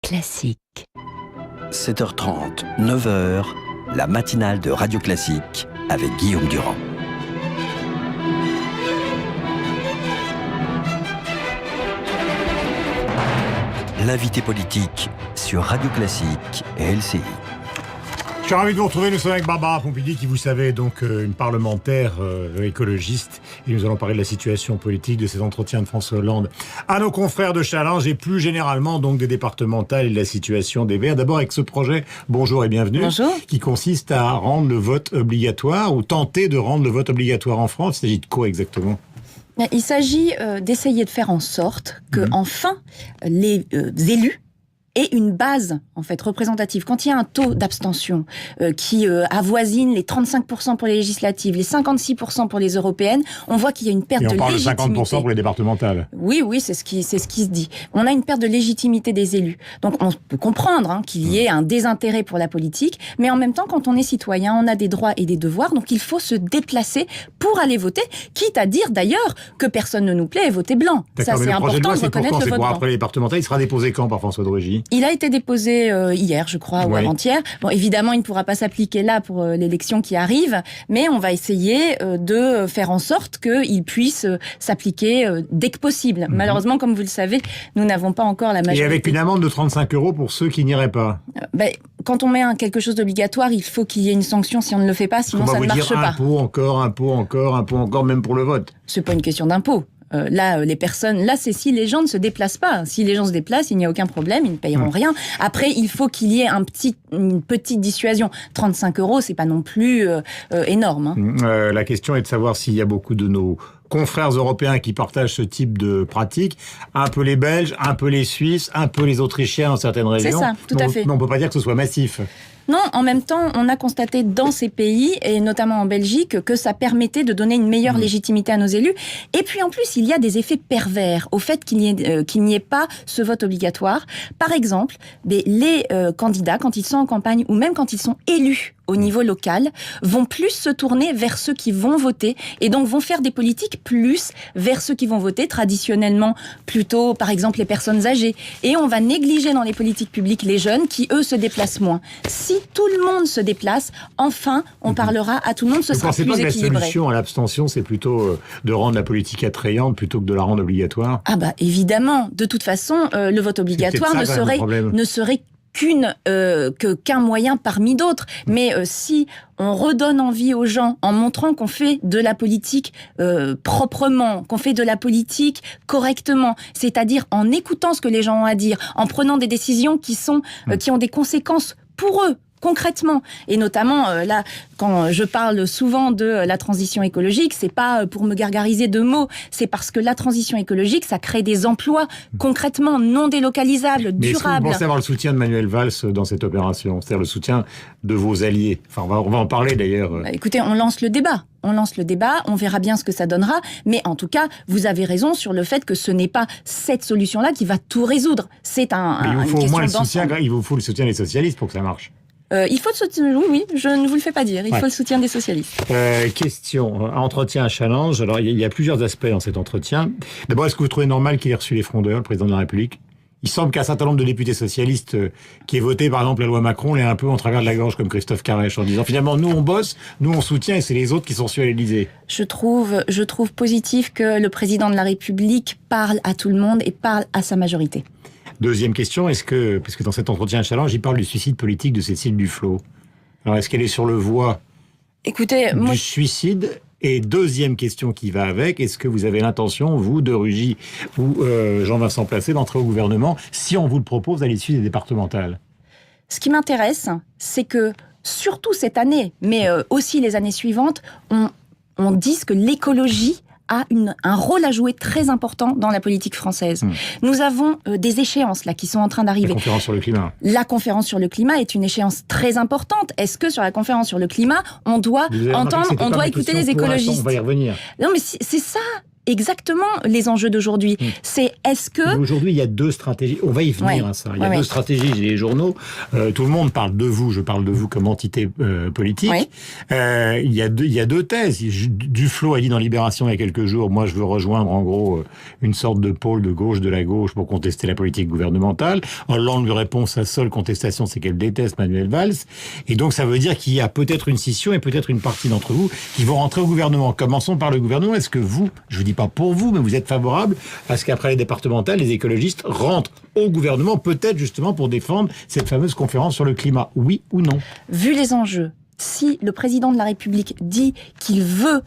Classique. 7h30, 9h, la matinale de Radio Classique avec Guillaume Durand. L'invité politique sur Radio Classique et LCI. Je suis ravi de vous retrouver. Nous sommes avec Barbara Pompili, qui, vous savez, est donc une parlementaire écologiste. Et nous allons parler de la situation politique de ces entretiens de François Hollande à nos confrères de Challenge et plus généralement donc des départementales et de la situation des Verts. D'abord avec ce projet, bonjour et bienvenue, bonjour. Qui consiste à rendre le vote obligatoire ou tenter de rendre le vote obligatoire en France. Il s'agit de quoi exactement ? Il s'agit d'essayer de faire en sorte que, enfin, les élus aient une base en fait représentative. Quand il y a un taux d'abstention qui avoisine les 35% pour les législatives, les 56% pour les européennes, on voit qu'il y a une perte de légitimité. Et on parle de 50% pour les départementales. Oui, c'est ce qui se dit. On a une perte de légitimité des élus. Donc on peut comprendre qu'il y ait un désintérêt pour la politique, mais en même temps, quand on est citoyen, on a des droits et des devoirs, donc il faut se déplacer pour aller voter, quitte à dire d'ailleurs que personne ne nous plaît et voter blanc. D'accord, ça, c'est important de reconnaître le vote blanc. Après les départementales, il sera déposé quand par François de Rugy ? Il a été déposé hier, je crois, ou avant-hier. Bon, évidemment, il ne pourra pas s'appliquer là pour l'élection qui arrive, mais on va essayer de faire en sorte qu'il puisse s'appliquer dès que possible. Malheureusement, comme vous le savez, nous n'avons pas encore la majorité. Et avec une amende de 35 € pour ceux qui n'iraient pas. Quand on met quelque chose d'obligatoire, il faut qu'il y ait une sanction si on ne le fait pas, sinon ça ne marche pas. Impôt encore, même pour le vote. C'est pas une question d'impôt. Les personnes, c'est si les gens ne se déplacent pas. Si les gens se déplacent, il n'y a aucun problème, ils ne payeront rien. Après, il faut qu'il y ait une petite dissuasion. 35 €, c'est pas non plus énorme. La question est de savoir s'il y a beaucoup de nos confrères européens qui partagent ce type de pratique. Un peu les Belges, un peu les Suisses, un peu les Autrichiens dans certaines régions. C'est ça, tout à fait. Mais on peut pas dire que ce soit massif. Non, en même temps, on a constaté dans ces pays, et notamment en Belgique, que ça permettait de donner une meilleure légitimité à nos élus. Et puis en plus, il y a des effets pervers au fait qu'il n'y ait pas ce vote obligatoire. Par exemple, les candidats, quand ils sont en campagne, ou même quand ils sont élus au niveau local, vont plus se tourner vers ceux qui vont voter, et donc vont faire des politiques plus vers ceux qui vont voter, traditionnellement plutôt, par exemple, les personnes âgées. Et on va négliger dans les politiques publiques les jeunes qui, eux, se déplacent moins. Si tout le monde se déplace, enfin, on parlera à tout le monde, ce sera plus équilibré. Vous pensez pas que la solution à l'abstention, c'est plutôt de rendre la politique attrayante plutôt que de la rendre obligatoire ? Évidemment. De toute façon, le vote obligatoire ne serait qu'un moyen parmi d'autres. Mais si on redonne envie aux gens en montrant qu'on fait de la politique proprement, qu'on fait de la politique correctement, c'est-à-dire en écoutant ce que les gens ont à dire, en prenant des décisions qui ont des conséquences pour eux, concrètement. Et notamment, là, quand je parle souvent de la transition écologique, c'est pas pour me gargariser de mots, c'est parce que la transition écologique, ça crée des emplois concrètement non délocalisables, durables. Mais est-ce que vous pensez avoir le soutien de Manuel Valls dans cette opération ? C'est-à-dire le soutien de vos alliés ? Enfin, on va en parler d'ailleurs. Écoutez, on lance le débat, on verra bien ce que ça donnera, mais en tout cas, vous avez raison sur le fait que ce n'est pas cette solution-là qui va tout résoudre. C'est une question d'ensemble. Il vous faut le soutien des socialistes pour que ça marche. Il faut le soutien, oui, je ne vous le fais pas dire, il faut le soutien des socialistes. Question, entretien à Challenge. Alors, il y a plusieurs aspects dans cet entretien. D'abord, est-ce que vous trouvez normal qu'il ait reçu les frondeurs, le président de la République ? Il semble qu'un certain nombre de députés socialistes qui aient voté, par exemple, la loi Macron, l'aient un peu en travers de la gorge, comme Christophe Carrèche, en disant finalement, nous on bosse, nous on soutient, et c'est les autres qui sont reçus à l'Élysée. Je trouve positif que le président de la République parle à tout le monde et parle à sa majorité. Deuxième question, parce que dans cet entretien à Challenge, il parle du suicide politique de Cécile Duflot. Alors, est-ce qu'elle est sur le voie du suicide ? Et deuxième question qui va avec, est-ce que vous avez l'intention, vous, de Rugy ou Jean-Vincent Placé, d'entrer au gouvernement si on vous le propose à l'issue des départementales ? Ce qui m'intéresse, c'est que, surtout cette année, mais aussi les années suivantes, on dise que l'écologie a un rôle à jouer très important dans la politique française. Nous avons des échéances là qui sont en train d'arriver. La conférence sur le climat. La conférence sur le climat est une échéance très importante. Est-ce que sur la conférence sur le climat, on doit écouter les écologistes ? On va y revenir. Non, mais c'est ça. exactement les enjeux d'aujourd'hui. C'est est-ce que... Aujourd'hui, il y a deux stratégies. On va y venir à ça. Il y a deux stratégies. J'ai les journaux. Tout le monde parle de vous. Je parle de vous comme entité politique. Il y a deux thèses. Duflot a dit dans Libération il y a quelques jours, moi je veux rejoindre en gros une sorte de pôle de gauche de la gauche pour contester la politique gouvernementale. Hollande lui répond sa seule contestation, c'est qu'elle déteste Manuel Valls. Et donc ça veut dire qu'il y a peut-être une scission et peut-être une partie d'entre vous qui vont rentrer au gouvernement. Commençons par le gouvernement. Est-ce que vous, je vous dis pas pour vous, mais vous êtes favorable à ce qu'après les départementales, les écologistes rentrent au gouvernement, peut-être justement pour défendre cette fameuse conférence sur le climat, oui ou non? Vu les enjeux, si le président de la République dit qu'il veut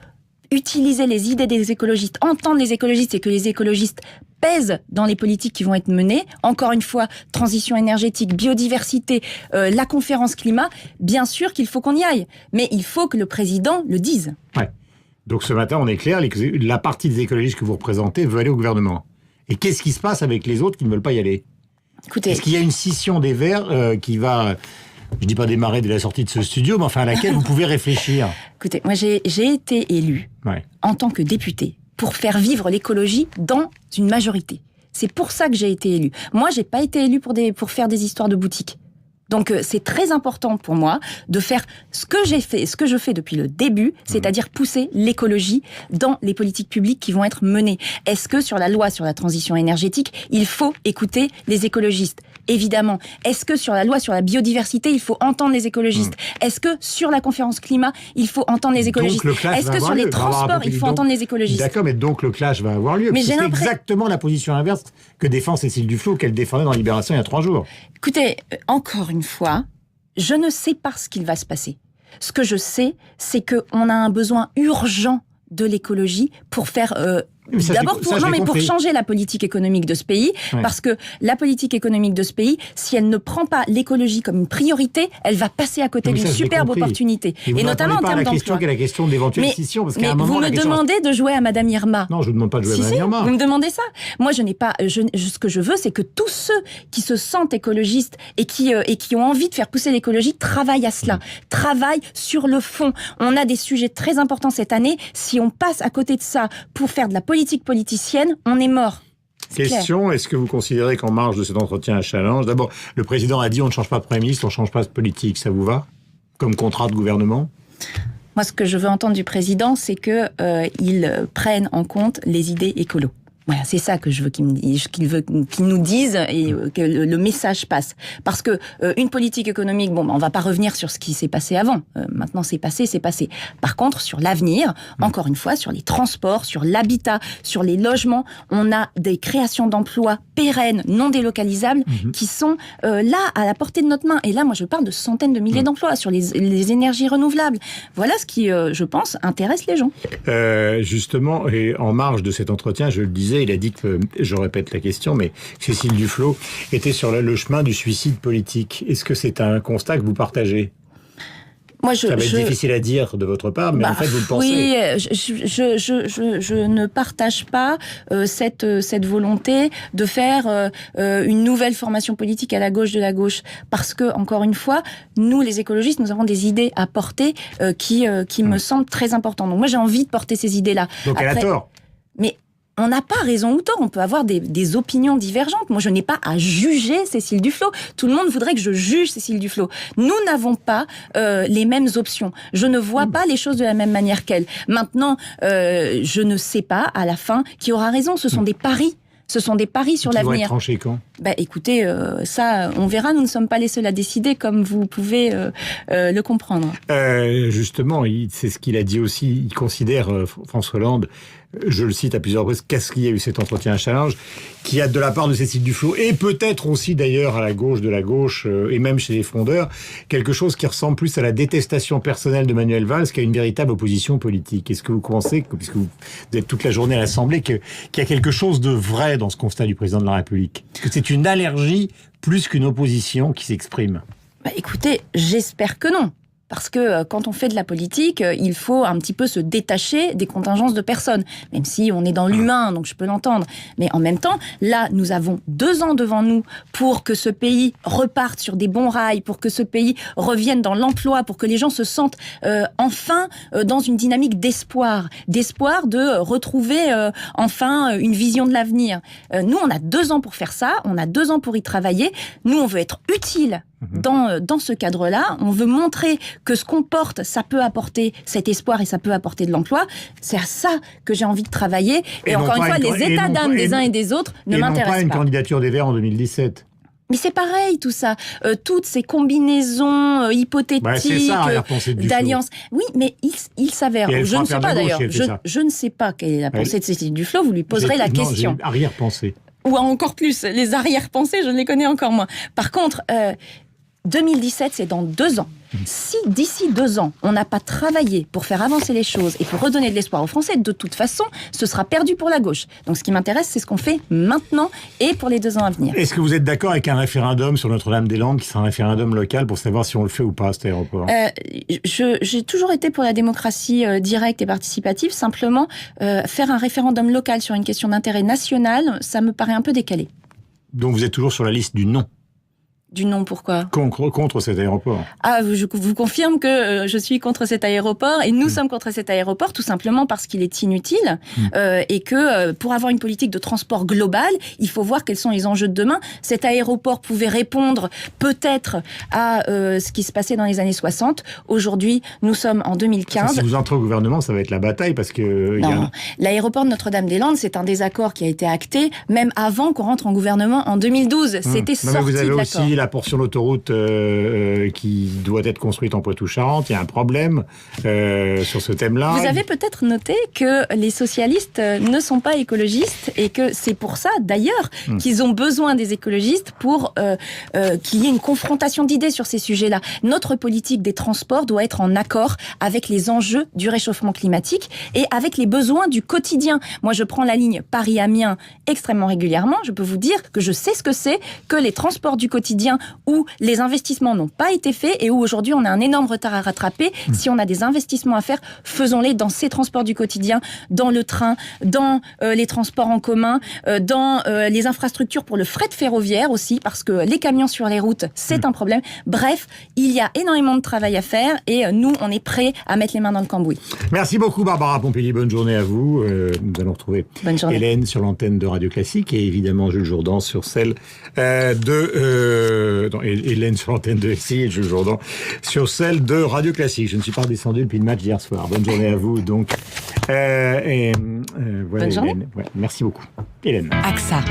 utiliser les idées des écologistes, entendre les écologistes et que les écologistes pèsent dans les politiques qui vont être menées, encore une fois, transition énergétique, biodiversité, la conférence climat, bien sûr qu'il faut qu'on y aille. Mais il faut que le président le dise. Ouais. Donc ce matin, on est clair, la partie des écologistes que vous représentez veut aller au gouvernement. Et qu'est-ce qui se passe avec les autres qui ne veulent pas y aller? Écoutez, est-ce qu'il y a une scission des Verts qui va... Je dis pas démarrer dès la sortie de ce studio, mais enfin à laquelle vous pouvez réfléchir. Écoutez, moi j'ai été élue en tant que députée pour faire vivre l'écologie dans une majorité. C'est pour ça que j'ai été élue. Moi, j'ai pas été élue pour faire des histoires de boutique. Donc c'est très important pour moi de faire ce que je fais depuis le début, c'est-à-dire pousser l'écologie dans les politiques publiques qui vont être menées. Est-ce que sur la loi sur la transition énergétique, il faut écouter les écologistes? Évidemment. Est-ce que sur la loi sur la biodiversité, il faut entendre les écologistes? Est-ce que sur la conférence climat, il faut entendre les écologistes? Est-ce que sur les transports, il faut entendre les écologistes? D'accord, mais donc le clash va avoir lieu. Mais c'est exactement la position inverse que défend Cécile Duflot, qu'elle défendait dans Libération il y a 3 jours. Écoutez, encore une fois, je ne sais pas ce qu'il va se passer. Ce que je sais, c'est qu'on a un besoin urgent de l'écologie pour faire... D'abord, pour changer la politique économique de ce pays, parce que la politique économique de ce pays, si elle ne prend pas l'écologie comme une priorité, elle va passer à côté d'une superbe opportunité. Et notamment en termes d'emploi. La question d'éventuelle scission, parce qu'à un moment, vous me demandez de jouer à Madame Irma. Non, je vous demande pas de jouer à Madame Irma. Vous me demandez ça. Moi, je n'ai pas. Ce que je veux, c'est que tous ceux qui se sentent écologistes et qui ont envie de faire pousser l'écologie travaillent à cela, travaillent sur le fond. On a des sujets très importants cette année. Si on passe à côté de ça pour faire de la politique politicienne, on est mort. Question, est-ce que vous considérez qu'en marge de cet entretien à Challenge, d'abord, le président a dit on ne change pas de Premier ministre, on ne change pas de politique, ça vous va? Comme contrat de gouvernement? Moi, ce que je veux entendre du président, c'est qu'il prenne en compte les idées écolo. Voilà, c'est ça que je veux qu'il nous dise et que le message passe. Parce que une politique économique, on va pas revenir sur ce qui s'est passé avant. Maintenant, c'est passé, c'est passé. Par contre, sur l'avenir, encore une fois, sur les transports, sur l'habitat, sur les logements, on a des créations d'emplois pérennes, non délocalisables, qui sont là, à la portée de notre main. Et là, moi, je parle de centaines de milliers d'emplois sur les énergies renouvelables. Voilà ce qui, je pense, intéresse les gens. Justement, et en marge de cet entretien, je le disais, il a dit que, je répète la question, mais Cécile Duflot était sur le chemin du suicide politique. Est-ce que c'est un constat que vous partagez? Moi, ça va être difficile à dire de votre part, mais en fait, vous le pensez. Oui, je ne partage pas cette volonté de faire une nouvelle formation politique à la gauche de la gauche. Parce que, encore une fois, nous, les écologistes, nous avons des idées à porter qui me semblent très importantes. Donc moi, j'ai envie de porter ces idées-là. Donc elle a tort. Mais on n'a pas raison ou tort, on peut avoir des opinions divergentes. Moi, je n'ai pas à juger Cécile Duflot. Tout le monde voudrait que je juge Cécile Duflot. Nous n'avons pas les mêmes options. Je ne vois pas les choses de la même manière qu'elle. Maintenant, je ne sais pas, à la fin, qui aura raison. Ce sont des paris. Ce sont des paris sur l'avenir. Qui vont être tranchés quand ? Écoutez, ça, on verra. Nous ne sommes pas les seuls à décider, comme vous pouvez le comprendre. Justement, c'est ce qu'il a dit aussi. Il considère, François Hollande, je le cite à plusieurs reprises, qu'est-ce qu'il y a eu cet entretien à Challenge, qui a de la part de Cécile Duflot, et peut-être aussi d'ailleurs à la gauche de la gauche, et même chez les frondeurs, quelque chose qui ressemble plus à la détestation personnelle de Manuel Valls qu'à une véritable opposition politique. Est-ce que vous pensez, puisque vous êtes toute la journée à l'Assemblée, qu'il y a quelque chose de vrai dans ce constat du président de la République? Est-ce que c'est une allergie plus qu'une opposition qui s'exprime? Écoutez, j'espère que non. parce que quand on fait de la politique, il faut un petit peu se détacher des contingences de personnes, même si on est dans l'humain, donc je peux l'entendre. Mais en même temps, là, nous avons 2 ans devant nous pour que ce pays reparte sur des bons rails, pour que ce pays revienne dans l'emploi, pour que les gens se sentent enfin dans une dynamique d'espoir de retrouver enfin une vision de l'avenir. Nous, on a 2 ans pour faire ça, on a 2 ans pour y travailler. Nous, on veut être utile dans ce cadre-là. On veut montrer que ce qu'on porte, ça peut apporter cet espoir et ça peut apporter de l'emploi. C'est à ça que j'ai envie de travailler. Et encore une fois, les états d'âme des uns et des autres ne m'intéressent pas. Et non pas une candidature des Verts en 2017. Mais c'est pareil, tout ça. Toutes ces combinaisons hypothétiques d'alliances. Oui, mais il s'avère. Je ne sais pas d'ailleurs. Je ne sais pas quelle est la pensée de Cécile Duflot. Vous lui poserez la question. J'ai arrière-pensée. Ou encore plus, les arrière-pensées, je les connais encore moins. Par contre, 2017, c'est dans 2 ans. Si d'ici 2 ans, on n'a pas travaillé pour faire avancer les choses et pour redonner de l'espoir aux Français, de toute façon, ce sera perdu pour la gauche. Donc ce qui m'intéresse, c'est ce qu'on fait maintenant et pour les 2 ans à venir. Est-ce que vous êtes d'accord avec un référendum sur Notre-Dame-des-Landes qui sera un référendum local pour savoir si on le fait ou pas, cet aéroport ? J'ai toujours été pour la démocratie directe et participative. Simplement, faire un référendum local sur une question d'intérêt national, ça me paraît un peu décalé. Donc vous êtes toujours sur la liste du non ? Du non, pourquoi ? Contre cet aéroport. Ah, je vous confirme que je suis contre cet aéroport et nous sommes contre cet aéroport tout simplement parce qu'il est inutile et que pour avoir une politique de transport globale, il faut voir quels sont les enjeux de demain. Cet aéroport pouvait répondre peut-être à ce qui se passait dans les années 60. Aujourd'hui, nous sommes en 2015. Si vous entrez au gouvernement, ça va être la bataille parce que... Non, l'aéroport de Notre-Dame-des-Landes, c'est un désaccord qui a été acté même avant qu'on rentre en gouvernement en 2012. C'était sorti vous avez de aussi l'accord. La portion d'autoroute qui doit être construite en Poitou-Charentes, il y a un problème sur ce thème-là. Vous avez peut-être noté que les socialistes ne sont pas écologistes et que c'est pour ça, d'ailleurs, qu'ils ont besoin des écologistes pour qu'il y ait une confrontation d'idées sur ces sujets-là. Notre politique des transports doit être en accord avec les enjeux du réchauffement climatique et avec les besoins du quotidien. Moi, je prends la ligne Paris-Amiens extrêmement régulièrement. Je peux vous dire que je sais ce que c'est que les transports du quotidien où les investissements n'ont pas été faits et où aujourd'hui on a un énorme retard à rattraper. Si on a des investissements à faire, faisons-les dans ces transports du quotidien, dans le train, dans les transports en commun, dans les infrastructures pour le fret ferroviaire aussi, parce que les camions sur les routes, c'est un problème. Bref, il y a énormément de travail à faire et nous, on est prêts à mettre les mains dans le cambouis. Merci beaucoup Barbara Pompili, bonne journée à vous. Nous allons retrouver Hélène sur l'antenne de Radio Classique et évidemment Jules Jourdan sur celle Hélène sur l'antenne de RCI et Jules Jourdan sur celle de Radio Classique. Je ne suis pas descendu depuis le match d'hier soir. Bonne journée à vous. Donc, voilà, bonne journée. Hélène. Ouais, merci beaucoup. Hélène. AXA.